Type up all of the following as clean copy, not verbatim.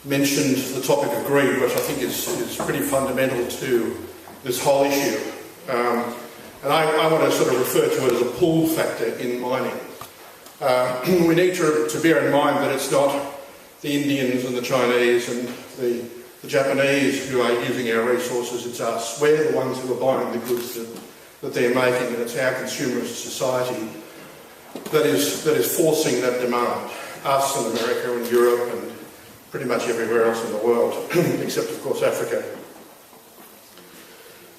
mentioned the topic of greed, which I think is pretty fundamental to this whole issue. And I want to sort of refer to it as a pull factor in mining. We need to bear in mind that it's not the Indians and the Chinese and the Japanese who are using our resources, it's us. We're the ones who are buying the goods that they're making, and it's our consumerist society that is forcing that demand. Us and America and Europe and pretty much everywhere else in the world, except of course Africa.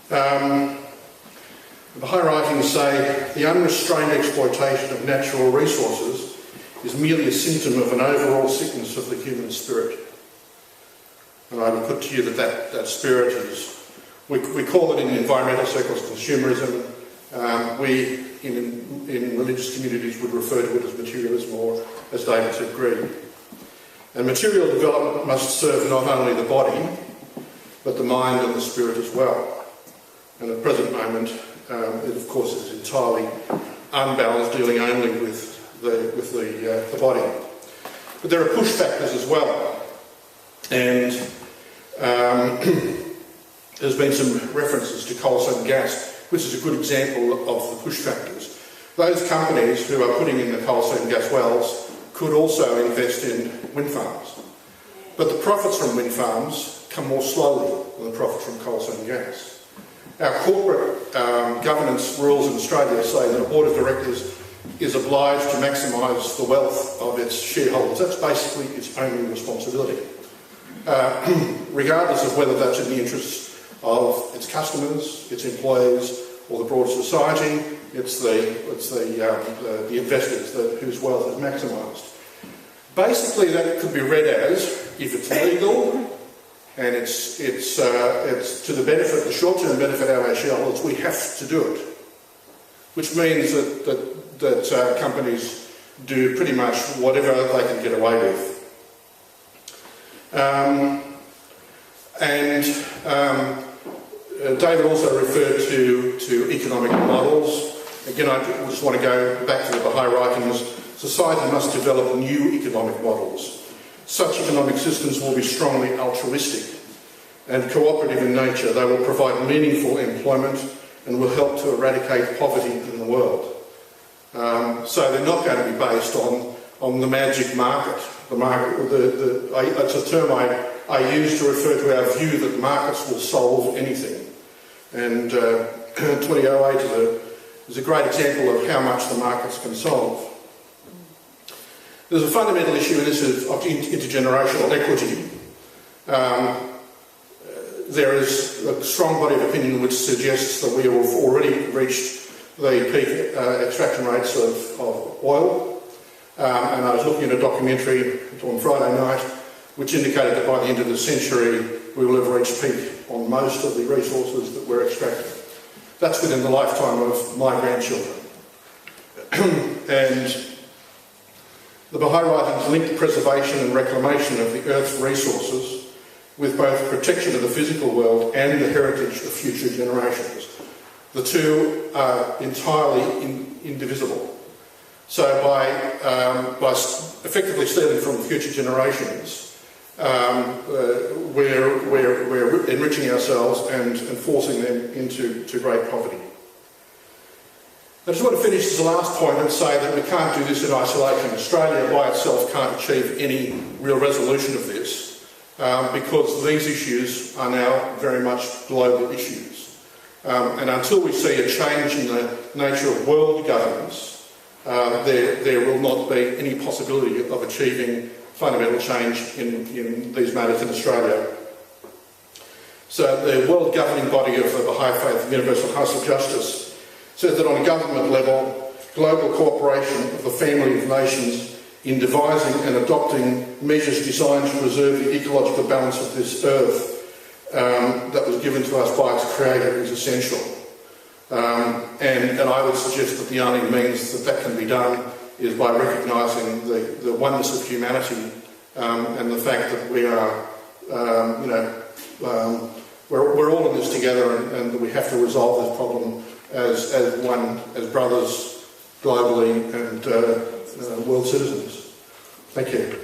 The Baha'i writings say the unrestrained exploitation of natural resources is merely a symptom of an overall sickness of the human spirit. And I would put to you that spirit is, we call it in environmental circles consumerism. We in religious communities would refer to it as materialism, or as David said, greed. And material development must serve not only the body, but the mind and the spirit as well. And at the present moment, it of course is entirely unbalanced, dealing only with the body. But there are push factors as well. And there's been some references to coal seam gas, which is a good example of the push factors. Those companies who are putting in the coal seam gas wells could also invest in wind farms. But the profits from wind farms come more slowly than the profits from coal seam gas. Our corporate governance rules in Australia say that a board of directors is obliged to maximise the wealth of its shareholders. That's basically its only responsibility. Regardless of whether that's in the interests of its customers, its employees, or the broader society, it's the investors whose wealth is maximised. Basically, that could be read as, if it's legal and it's to the benefit, the short-term benefit of our shareholders, we have to do it. Which means that companies do pretty much whatever they can get away with. David also referred to economic models. Again, I just want to go back to the Baha'i writings. Society must develop new economic models. Such economic systems will be strongly altruistic and cooperative in nature. They will provide meaningful employment and will help to eradicate poverty in the world. So they're not going to be based on the magic market. That's a term I use to refer to our view that the markets will solve anything. And 2008 is a great example of how much the markets can solve. There's a fundamental issue in this of intergenerational equity. There is a strong body of opinion which suggests that we have already reached the peak extraction rates of oil. And I was looking at a documentary on Friday night which indicated that by the end of the century we will have reached peak on most of the resources that we're extracting. That's within the lifetime of my grandchildren. And the Baha'i writings link the preservation and reclamation of the Earth's resources with both protection of the physical world and the heritage of future generations. The two are entirely indivisible. So by effectively stealing from future generations, we're enriching ourselves and forcing them into great poverty. I just want to finish this last point and say that we can't do this in isolation. Australia by itself can't achieve any real resolution of this because these issues are now very much global issues. And until we see a change in the nature of world governance, there will not be any possibility of achieving fundamental change in these matters in Australia. So the world governing body of the Baha'i Faith, the Universal House of Justice, says that on a government level, global cooperation of the family of nations in devising and adopting measures designed to preserve the ecological balance of this earth that was given to us by its creator is essential. And I would suggest that the only means that can be done is by recognising the oneness of humanity and the fact that we are, we're all in this together and that we have to resolve this problem as brothers globally and world citizens. Thank you.